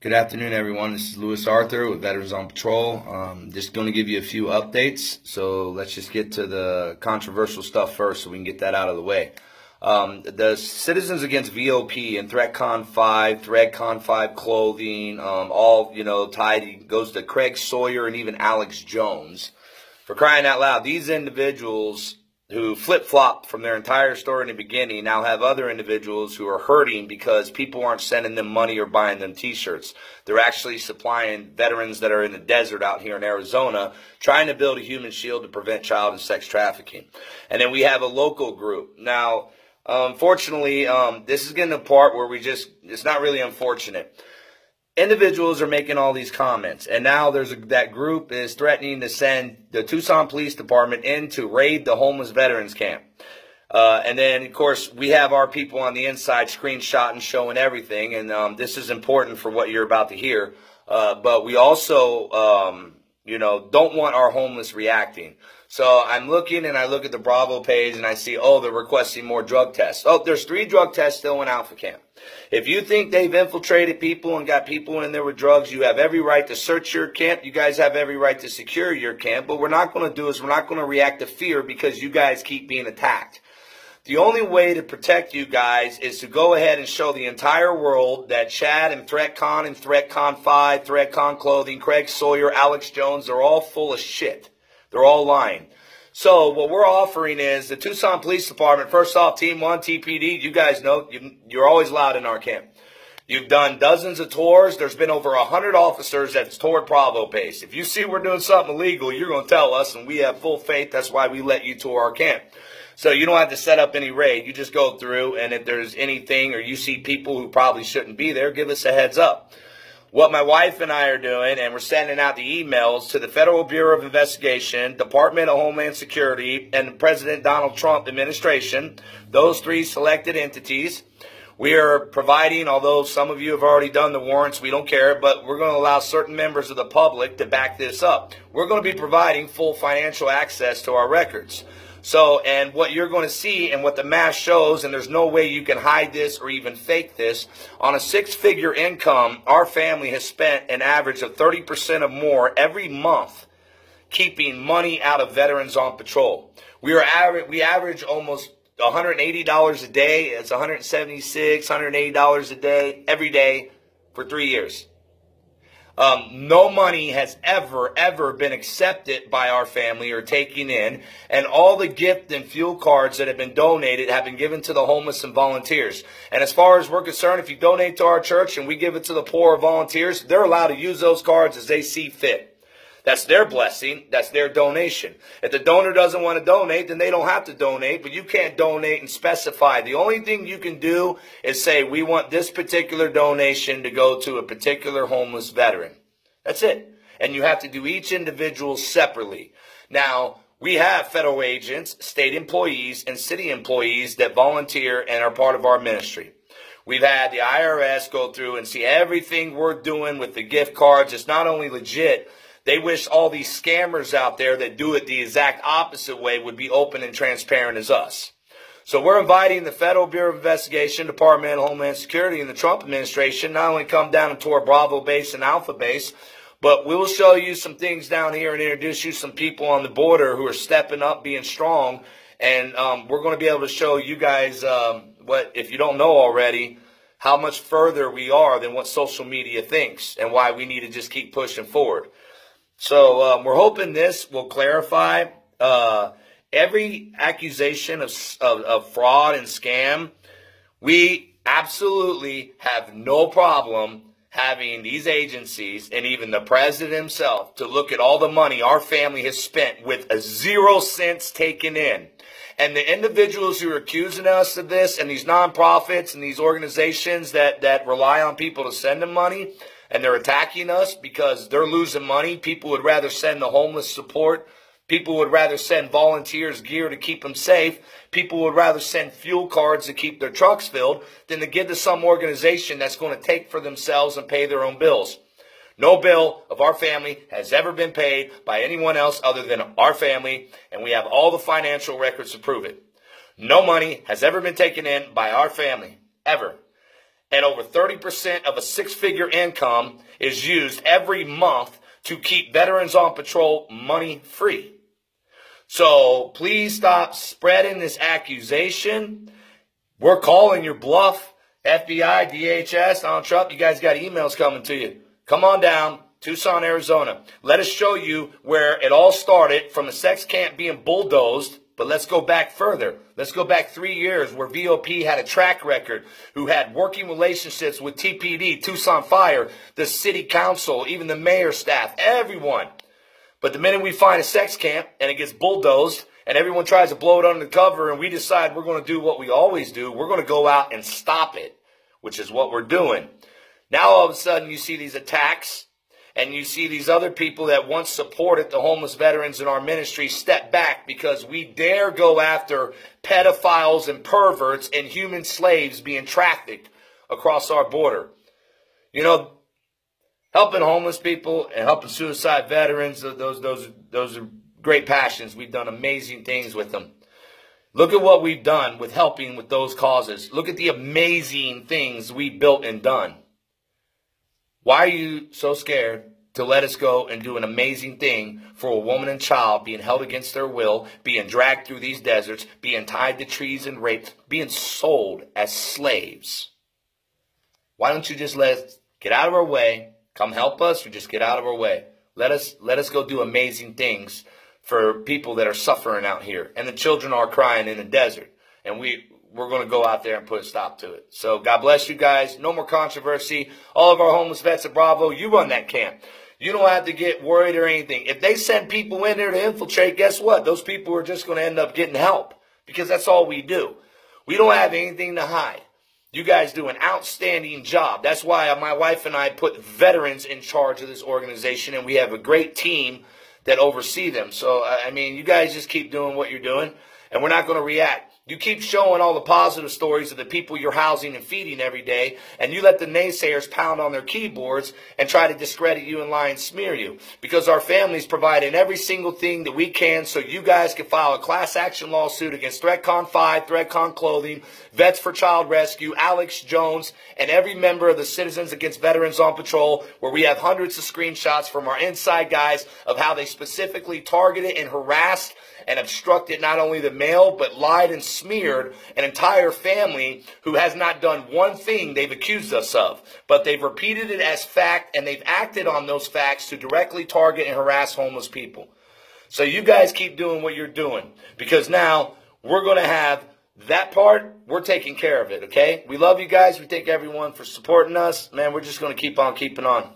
Good afternoon, everyone. This is Louis Arthur with Veterans on Patrol. Just going to give you a few updates. So let's just get to the controversial stuff first so we can get that out of the way. The Citizens Against VOP and ThreatCon 5, ThreatCon 5 clothing, all, tied, goes to Craig Sawyer and even Alex Jones. For crying out loud, these individuals who flip-flop from their entire story in the beginning now have other individuals who are hurting because people aren't sending them money or buying them T-shirts. They're actually supplying veterans that are in the desert out here in Arizona, trying to build a human shield to prevent child and sex trafficking. And then we have a local group. Now, unfortunately, this is getting to a part where it's not really unfortunate. Individuals are making all these comments, and now that group is threatening to send the Tucson Police Department in to raid the homeless veterans camp. And then, of course, we have our people on the inside screenshotting, showing everything, and this is important for what you're about to hear. But we also, don't want our homeless reacting. So I'm looking, and I look at the Bravo page, and I see, they're requesting more drug tests. Oh, there's 3 drug tests still in Alpha Camp. If you think they've infiltrated people and got people in there with drugs, you have every right to search your camp. You guys have every right to secure your camp. But what we're not going to do is we're not going to react to fear because you guys keep being attacked. The only way to protect you guys is to go ahead and show the entire world that Chad and ThreatCon 5, ThreatCon Clothing, Craig Sawyer, Alex Jones, they're all full of shit. They're all lying. So what we're offering is the Tucson Police Department, first off, Team 1, TPD, you guys know you're always loud in our camp. You've done dozens of tours. There's been over 100 officers that's toured Bravo base. If you see we're doing something illegal, you're going to tell us, and we have full faith. That's why we let you tour our camp. So you don't have to set up any raid. You just go through, and if there's anything or you see people who probably shouldn't be there, give us a heads up. What my wife and I are doing, and we're sending out the emails to the Federal Bureau of Investigation, Department of Homeland Security, and President Donald Trump administration, those 3 selected entities. We are providing, although some of you have already done the warrants, we don't care, but we're going to allow certain members of the public to back this up. We're going to be providing full financial access to our records. So, and what you're going to see and what the math shows, and there's no way you can hide this or even fake this, on a 6-figure income, our family has spent an average of 30% or more every month keeping money out of veterans on patrol. We average almost $180 a day. It's $176, $180 a day, every day for 3 years. No money has ever been accepted by our family or taken in, and all the gift and fuel cards that have been donated have been given to the homeless and volunteers. And as far as we're concerned, if you donate to our church and we give it to the poor volunteers, they're allowed to use those cards as they see fit. That's their blessing. That's their donation. If the donor doesn't want to donate, then they don't have to donate, but you can't donate and specify. The only thing you can do is say, we want this particular donation to go to a particular homeless veteran. That's it. And you have to do each individual separately. Now, we have federal agents, state employees, and city employees that volunteer and are part of our ministry. We've had the IRS go through and see everything we're doing with the gift cards. It's not only legit, they wish all these scammers out there that do it the exact opposite way would be open and transparent as us. So we're inviting the Federal Bureau of Investigation, Department of Homeland Security, and the Trump administration not only come down and tour Bravo base and Alpha base, but we'll show you some things down here and introduce you some people on the border who are stepping up, being strong. And we're going to be able to show you guys what, if you don't know already, how much further we are than what social media thinks and why we need to just keep pushing forward. So we're hoping this will clarify every accusation of fraud and scam. We absolutely have no problem having these agencies and even the president himself to look at all the money our family has spent with 0 cents taken in. And the individuals who are accusing us of this, and these nonprofits and these organizations that rely on people to send them money, and they're attacking us because they're losing money. People would rather send the homeless support. People would rather send volunteers gear to keep them safe. People would rather send fuel cards to keep their trucks filled than to give to some organization that's going to take for themselves and pay their own bills. No bill of our family has ever been paid by anyone else other than our family, and we have all the financial records to prove it. No money has ever been taken in by our family, ever. And over 30% of a six-figure income is used every month to keep veterans on patrol money free. So please stop spreading this accusation. We're calling your bluff. FBI, DHS, Donald Trump, you guys got emails coming to you. Come on down, Tucson, Arizona. Let us show you where it all started from a sex camp being bulldozed. But let's go back further. Let's go back 3 years where VOP had a track record, who had working relationships with TPD, Tucson Fire, the city council, even the mayor staff, everyone. But the minute we find a sex camp and it gets bulldozed and everyone tries to blow it under the cover and we decide we're going to do what we always do, we're going to go out and stop it, which is what we're doing. Now all of a sudden you see these attacks and you see these other people that once supported the homeless veterans in our ministry step back because we dare go after pedophiles and perverts and human slaves being trafficked across our border. You know, helping homeless people and helping suicide veterans, those are great passions. We've done amazing things with them. Look at what we've done with helping with those causes. Look at the amazing things we built and done. Why are you so scared to let us go and do an amazing thing for a woman and child being held against their will, being dragged through these deserts, being tied to trees and raped, being sold as slaves? Why don't you just let us get out of our way? Come help us, or just get out of our way. Let us go do amazing things for people that are suffering out here. And the children are crying in the desert. And we're going to go out there and put a stop to it. So God bless you guys. No more controversy. All of our homeless vets at Bravo, you run that camp. You don't have to get worried or anything. If they send people in there to infiltrate, guess what? Those people are just going to end up getting help. Because that's all we do. We don't have anything to hide. You guys do an outstanding job. That's why my wife and I put veterans in charge of this organization, and we have a great team that oversee them. So, I mean, you guys just keep doing what you're doing, and we're not going to react. You keep showing all the positive stories of the people you're housing and feeding every day, and you let the naysayers pound on their keyboards and try to discredit you and lie and smear you. Because our family's providing every single thing that we can so you guys can file a class action lawsuit against ThreatCon 5, ThreatCon Clothing, Vets for Child Rescue, Alex Jones, and every member of the Citizens Against Veterans on Patrol, where we have hundreds of screenshots from our inside guys of how they specifically targeted and harassed and obstructed not only the mail, but lied and smeared an entire family who has not done one thing they've accused us of. But they've repeated it as fact, and they've acted on those facts to directly target and harass homeless people. So you guys keep doing what you're doing, because now we're going to have that part. We're taking care of it, okay? We love you guys. We thank everyone for supporting us. Man, we're just going to keep on keeping on.